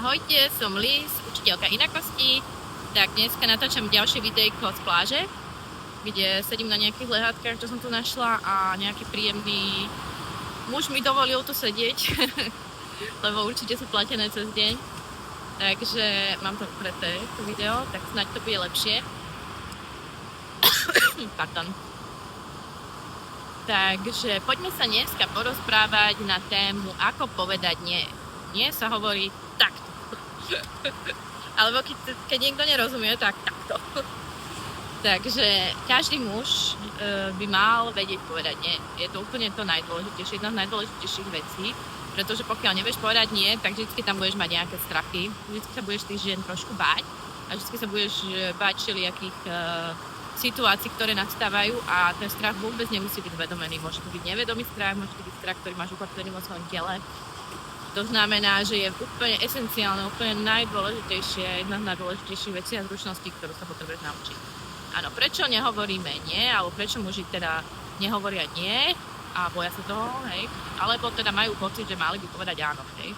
Ahojte, som Liz, učiteľka inakosti. Tak dneska natáčam ďalšie videjko z pláže, kde sedím na nejakých lehátkach, čo som tu našla, a nejaký príjemný muž mi dovolil tu sedieť, lebo určite sú platené cez deň. Takže mám to upreté, to video, tak snáď to bude lepšie. Pardon. Takže poďme sa dneska porozprávať na tému, ako povedať nie. Nie sa hovorí takto. Alebo keď niekto nerozumie, tak takto. Takže každý muž by mal vedieť povedať nie. Je to úplne to najdôležitejšie, jedna z najdôležitejších vecí, pretože pokiaľ nevieš povedať nie, tak vždy tam budeš mať nejaké strachy, vždy sa budeš tých žien trošku báť a vždy sa budeš báť všelijakých situácií, ktoré nastávajú, a ten strach vôbec nemusí byť vedomený. Môže to byť nevedomý strach, môže to byť strach, ktorý máš ukotvený vo svojom tele. To znamená, že je úplne esenciálne, úplne najdôležitejšie, jedna z najdôležitejších vecí a zručností, ktorú sa potrebuješ naučiť. Áno, prečo nehovoríme nie, alebo prečo muži teda nehovoria nie a boja sa toho, hej, alebo teda majú pocit, že mali by povedať áno, hej.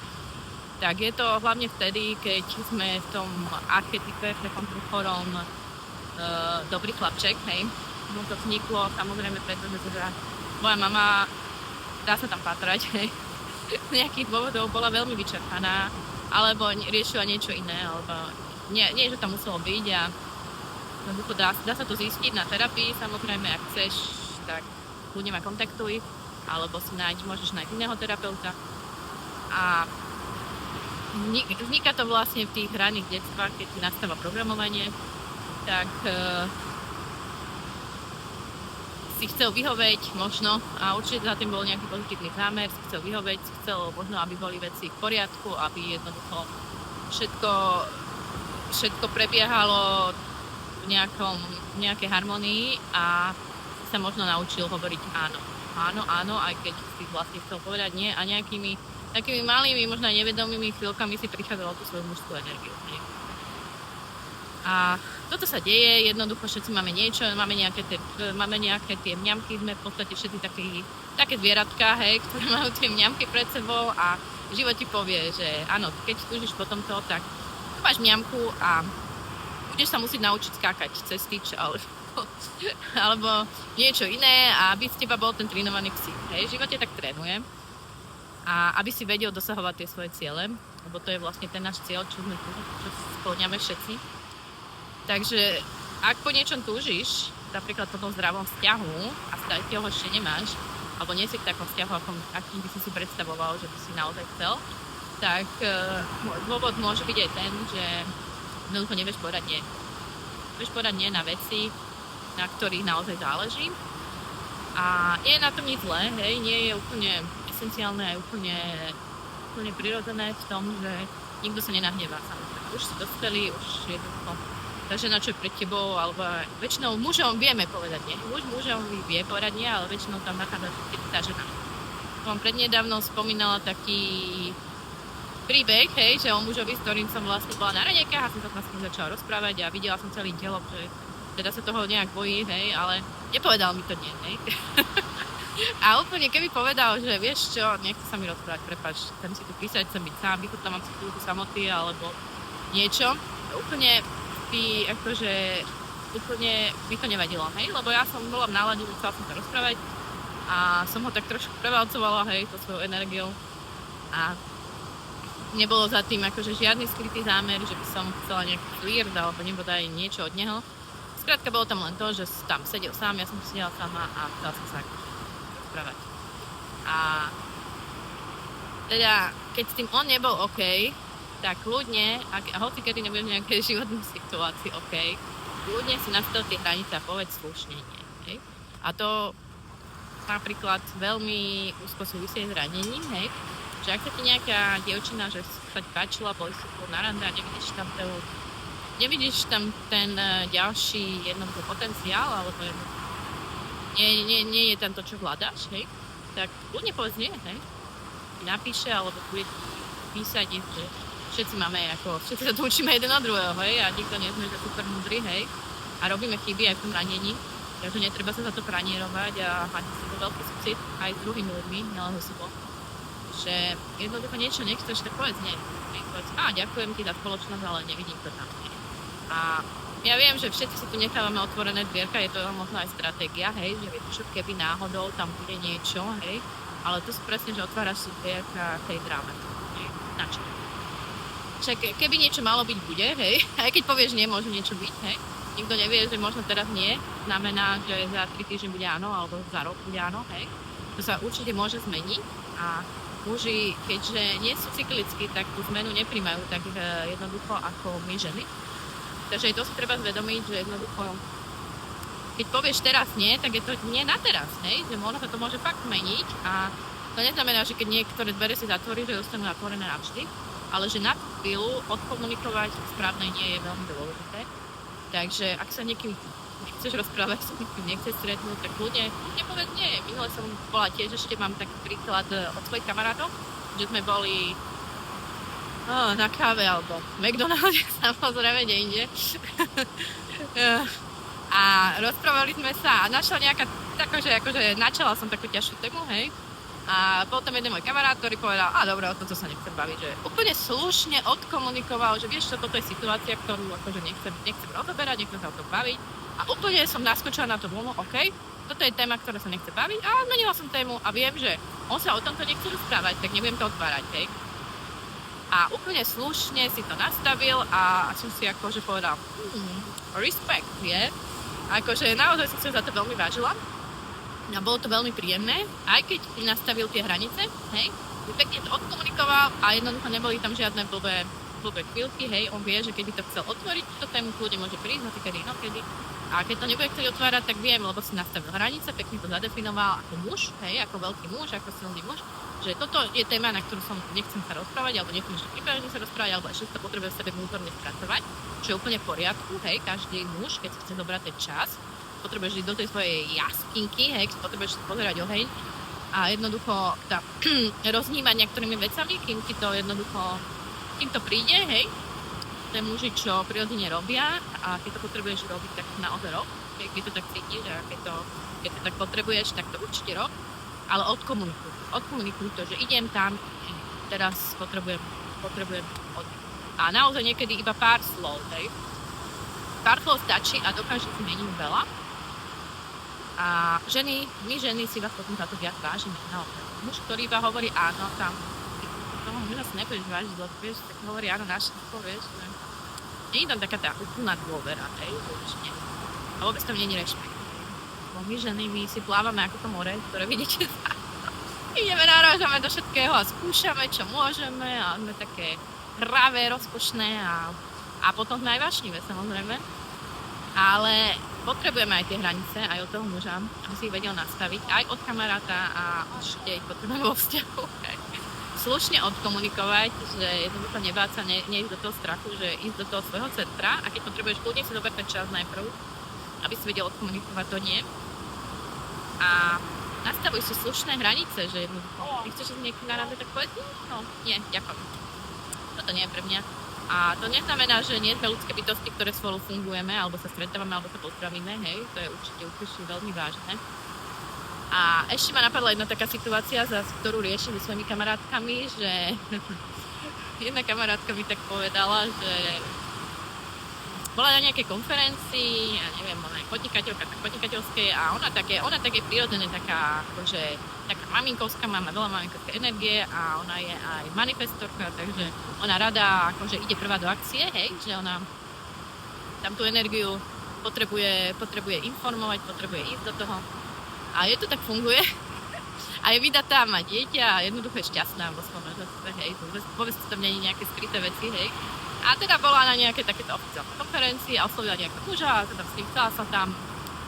Tak je to hlavne vtedy, keď sme v tom archetype, v takom chorom dobrý chlapček, hej. No to vzniklo samozrejme, pretože teda moja mama, dá sa tam patrať, hej, z nejakých dôvodov bola veľmi vyčerpaná, alebo riešila niečo iné, alebo nie, že tam muselo byť, a dá sa to zistiť na terapii, samozrejme, ak chceš, tak ľudia ma kontaktuj, alebo si môžeš nájsť iného terapeuta. A vzniká to vlastne v tých ranných detstvách, keď si nastáva programovanie, tak si chcel vyhovieť možno, a určite za tým bol nejaký pozitívny zámer, si chcel vyhovieť, chcel možno, aby boli veci v poriadku, aby jednoducho všetko prebiehalo v nejakej harmonii, a sa možno naučil hovoriť áno, aj keď si vlastne chcel povedať nie, a nejakými takými malými, možno nevedomými chvíľkami si prichádzalo tú svoju mužskú energiu. Nie? A toto sa deje, jednoducho všetci máme niečo, máme nejaké tie mňamky, sme v podstate všetci také zvieratka, hej, ktoré majú tie mňamky pred sebou, a život ti povie, že áno, keď túžiš po tomto, tak máš mňamku a budeš sa musieť naučiť skákať cez tyč alebo niečo iné, a aby z teba bol ten trénovaný psík. Hej, život ťa tak trénuje, a aby si vedel dosahovať tie svoje ciele, lebo to je vlastne ten náš cieľ, čo spĺňame všetci. Takže ak po niečom túžiš, napríklad po tom zdravom vzťahu, a stále ho ešte nemáš, alebo nie si v takom vzťahu, akým by si predstavoval, že by si naozaj chcel, tak dôvod môže byť aj ten, že jednoducho nevieš povedať nie. Vieš povedať nie na veci, na ktorých naozaj záleží. A nie je na tom nič zlé, hej, nie je úplne esenciálne a úplne prirodzené v tom, že nikto sa nenahnevá, samozrejme. Už si dospelý, už je to tá žena, čo je pred tebou, alebo väčšinou mužom vieme povedať nie. Mužom vie povedať nie, ale väčšinou tam nachádza tá žena. Som prednedávno spomínala taký príbeh, hej, že o mužovi, s ktorým som vlastne bola na raňajkách, a som sa s ním začala rozprávať a videla som celým telom, že teda sa toho nejak bojí, hej, ale nepovedal mi to nie, hej. A úplne keby povedal, že vieš čo, nechce sa mi rozprávať, prepáč, chcem si tu písať, chcem byť sám, vychutnávam si tú samoty alebo niečo, úplne mi to nevadilo, hej, lebo ja som bola v nálade, chcela som sa rozprávať, a som ho tak trošku prevalcovala, hej, to svojou energiou, a nebolo za tým akože žiadny skrytý zámer, že by som chcela nejaký flirt alebo nebodaj niečo od neho. Skrátka bolo tam len to, že tam sedel sám, ja som sedela sama a chcela som sa rozprávať. A teda, keď s tým on nebol OK, tak ľudne, hoci kedy nebudeš v nejakej životnej situácii OK, ľudne si nastav tie hranice a povedz slušne nie. Hej? A to napríklad veľmi úzko súvisí s ranením, hej? Že ak sa ti nejaká dievčina, že sa ti páčila, boli si na rande a nevidíš tam ten ďalší jednoducho potenciál, alebo nie je tam to, čo hľadáš, hej? Tak ľudne povedz nie, hej? Napíše, alebo bude písať, že všetci sa tu učíme jeden od druhého, hej, a nikto nie sme super múdri, hej, a robíme chyby aj v tom ranení, takže netreba sa za to pranierovať a mať z toho veľký súcit aj s druhými ľuďmi, nielen so sebou. že jednoducho niečo nechceš, tak povedz nie. Povedz, ďakujem ti za spoločnosť, ale nevidím to tam. A ja viem, že všetci si tu nechávame otvorené dvierka, je to možno aj stratégia, hej, že keby náhodou tam bude niečo, hej, ale to sú presne, že otváraš si dvierka tej dráme. Na čo? Však keby niečo malo byť, bude, hej, aj keď povieš nie, môže niečo byť, hej. Nikto nevie, že možno teraz nie, znamená, že za 3 týždne bude áno, alebo za rok bude áno, hej. To sa určite môže zmeniť a muži, keďže nie sú cyklicky, tak tú zmenu nepríjmajú tak jednoducho ako my ženy. Takže to si treba zvedomiť, že jednoducho, keď povieš teraz nie, tak je to nie na teraz, hej, že možno sa to môže fakt meniť a to neznamená, že keď niektoré dvere si zatvorí, že dostanú zatvorené navždy, ale že na tú chvíľu odkomunikovať správne nie je veľmi dôležité. Takže ak sa niekým nechceš rozprávať, sa niekým nechceš stretnúť, tak ľudia povedz nie. Minule som bola tiež, ešte mám taký príklad od svojich kamarátov, že sme boli na káve alebo v McDonalde, samozrejme, inde. A rozprávali sme sa a našla nejaká, akože načala som takú ťažšiu tému, hej. A potom jeden môj kamarát, ktorý povedal, dobre, o toto sa nechcem baviť, že úplne slušne odkomunikoval, že vieš čo, toto je situácia, ktorú akože nechcem rozoberať, nechcem sa o tom baviť. A úplne som naskočila na to vlnu, OK, toto je téma, ktorá sa nechce baviť a zmenila som tému a viem, že on sa o tomto nechce rozprávať, tak nebudem to otvárať, hej. A úplne slušne si to nastavil a som si akože povedal, respect, je. Akože naozaj som sa za to veľmi vážila. A bolo to veľmi príjemné, aj keď nastavil tie hranice, hej, pekne to odkomunikoval a jednoducho neboli tam žiadne blbé chvíľky, hej, on vie, že keby to chcel otvoriť, to tému kľudne môže prísť, hocikedy inokedy. A keď to nebude chcieť otvárať, tak viem, lebo si nastavil hranice, pekne to zadefinoval ako muž, hej, ako veľký muž, ako silný muž, že toto je téma, na ktorú som nechcem sa rozprávať, alebo nechcem ešte pripravený sa rozprávať, alebo ešte to potrebuje v sebe vnútorne spracovať, čo je úplne v poriadku, hej, každý muž, keď si chce zobrať ten čas, potrebuješ ísť do tej svojej jaskinky, hej, potrebuješ pozerať oheň a jednoducho roznímať niektorými vecami, kým to príde, hej, tie muži, čo prirodzene robia a keď to potrebuješ robiť, tak naozaj rob, keď to tak cítiš a keď to tak potrebuješ, tak to určite rob, ale odkomunikuj to, že idem tam, teraz potrebujem oddych. A naozaj niekedy iba pár slov, hej. Pár slov stačí a dokáže zmeniť veľa. A my ženy si vás potom za to viac vážime. No, muž, ktorý iba hovorí áno, tam toho muža si nebudeš vážiť, lebo vieš, tak hovorí áno na všetko, vieš, že nie je tam taká tá úplná dôvera, hej, určite. A vôbec tam nie je rešpekt. Bo my ženy, my si plávame ako to more, ktoré vidíte za ideme, narážame do všetkého a skúšame, čo môžeme a sme také hravé, rozkošné a potom sme aj vášnivé, samozrejme. Ale potrebujeme aj tie hranice, aj od toho muža, aby si ich vedel nastaviť, aj od kamaráta a určite ich potrebujeme vo vzťahu. Slušne odkomunikovať, že jednoducho nebáť sa, neísť do toho strachu, že ísť do toho svojho centra a keď potrebuješ kľudne si zobrať ten čas najprv, aby si vedel odkomunikovať to nie. A nastavuj si slušné hranice, že jednoducho, ty chceš ísť niekým na rande, tak povedz, no nie, ďakujem. Toto nie je pre mňa. A to neznamená, že nie sme ľudské bytosti, ktoré spolu fungujeme, alebo sa stretávame, alebo sa pozdravíme, hej, to je určite veľmi vážne. A ešte ma napadla jedna taká situácia, ktorú riešim so svojimi kamarátkami, že jedna kamarátka mi tak povedala, že bola na nejakej konferencii, ja neviem, ona je podnikateľskej a ona také prirodzené, taká akože taká maminkovská, má veľa maminkovskej energie a ona je aj manifestorka, takže ona rada akože ide prvá do akcie, hej, že ona tam tú energiu potrebuje informovať, potrebuje ísť do toho a je to tak funguje a je vydatá, má dieťa a jednoducho je šťastná vo svojom manželstve, hej, vôbec tam nie je nejaké skryté veci, hej. A teda bola na nejaké takéto oficiálne konferencii a oslovila nejakého muža a teda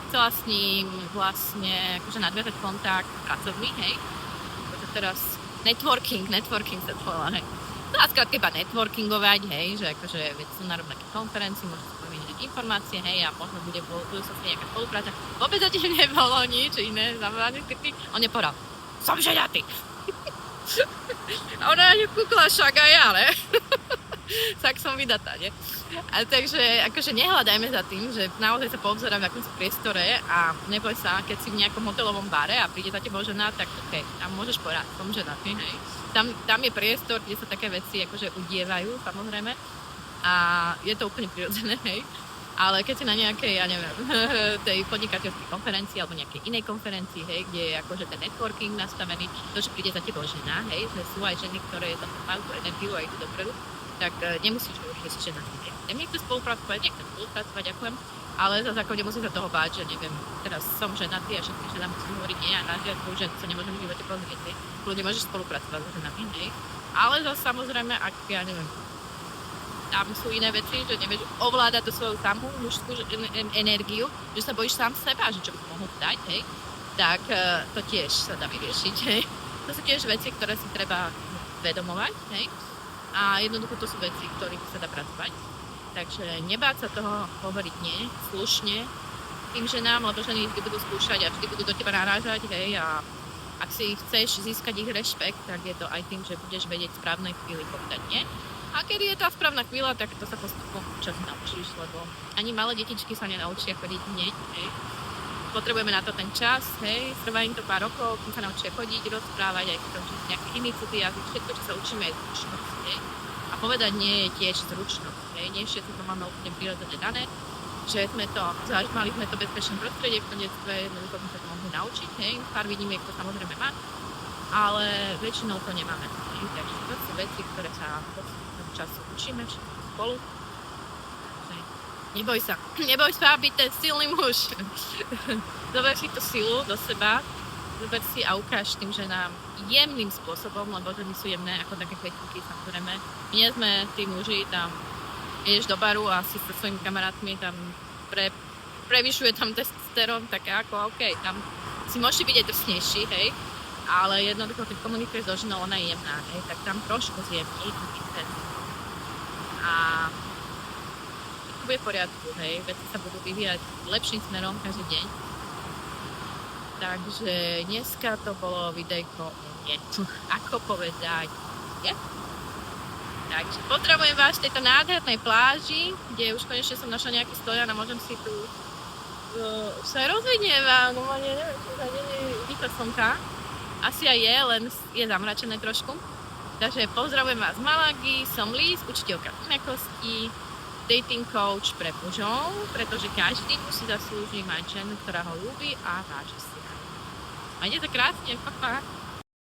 chcela s ním vlastne akože nadviazať kontakt pracovný, hej. Takže teraz networking sa to volá, hej. Chcela skrátka iba networkingovať, hej, že akože sú na rovnaké konferencii, môžu sa pomeniť informácie, hej, a možno budú sa s nejaká spolupráca. Vôbec zatím nebolo nič iné zavolanie, on nepovedal, som ženatý. A ona na ňu kúkla, však aj ja, ne? Tak som vydatá, ne? A takže akože nehľadajme za tým, že naozaj sa poobzerám v akomsi priestore a neboj sa, keď si v nejakom hotelovom bare a príde za tebou žena, tak OK, tam môžeš povedať, som ženatý, hej. Tam je priestor, kde sa také veci akože udievajú, samozrejme. A je to úplne prirodzené, hej. Ale keď si na nejakej, ja neviem, tej podnikateľskej konferencii alebo nejakej inej konferencii, hej, kde je akože ten networking nastavený, to, že príde za tebou žena, hej, že sú aj ženy, ktoré majú tú energiu a idú dopredu, tak nemusíš hovoriť, že si žena. Nechcem niekto spolupracovať, ďakujem, ale zase ako nemusím sa toho báť, že neviem, teraz som ženatý a všetky ženám musím hovoriť nie a na žiadnu ženu sa nemôžem v živote pozrieť, hej. Ľudia môžeš spolupracovať so ženami, hej. Ale zase samozrejme, ak ja neviem, tam sú iné veci, že nevieš ovládať tú svoju samú mužskú energiu, že sa bojíš sám seba, že čo by si mohol dať, hej, tak to tiež sa dá vyriešiť, hej. To sú tiež veci, ktoré si treba vedomovať, hej. A jednoducho to sú veci, ktorých sa dá pracovať. Takže nebáť sa toho hovoriť nie, slušne tým ženám, lebo ženy vždy budú skúšať a vždy budú do teba narážať, hej, a ak si chceš získať ich rešpekt, tak je to aj tým, že budeš vedieť v správnej chvíli povedať nie. A kedy je tá správna chvíľa, tak to sa postupom čas naučíš, lebo ani malé detičky sa nenaučia chodiť hneď, hej. Potrebujeme na to ten čas, hej, trvá im to pár rokov, kým sa naučia chodiť, rozprávať, aj keď to je nejaký iný cudzí jazyk, všetko, čo sa učíme, je zručnosť, hej. A povedať nie je tiež zručnosť, hej, nie všetko to máme úplne prirodzene dané, že mali sme to bezpečné prostredie v tom detstve, jednoducho sme sa to mohli naučiť, hej, pár výnimiek to samozrejme má, ale väčšinou to nemáme, hej, takže to sú veci, ktoré sa času učíme všetko spolu. Neboj sa byť ten silný muž. Zober si tú silu do seba, zober si a ukáž tým ženám jemným spôsobom, lebo ženy sú jemné ako také kvetníky, samozrejme. My nie sme tí muži, tam ideš do baru a si so svojimi kamarátmi tam prevyšuje tam testosterón, tak ako OK, tam si môžete byť aj drsnejší, hej, ale jednoducho, keď komunikuješ so ženou, ona je jemná, hej, tak tam trošku zjemní a to bude v poriadku, hej, veci sa budú vyvíjať lepším smerom každý deň. Takže dneska to bolo videjko o mne. Ako povedať nie? Takže pozdravujem vás v tejto nádhernej pláži, kde už konečne som našla nejaký stojan a môžem si tu sa rozvidievam, no neviem, či sa vidíte slnka. Asi aj je, len je zamračené trošku. Takže pozdravujem vás z Malagy, som Liz, učiteľka inakosti, dating coach pre mužov, pretože každý musí zaslúžiť mať ženu, ktorá ho ľúbi a váži si. Majte sa krásne, pa.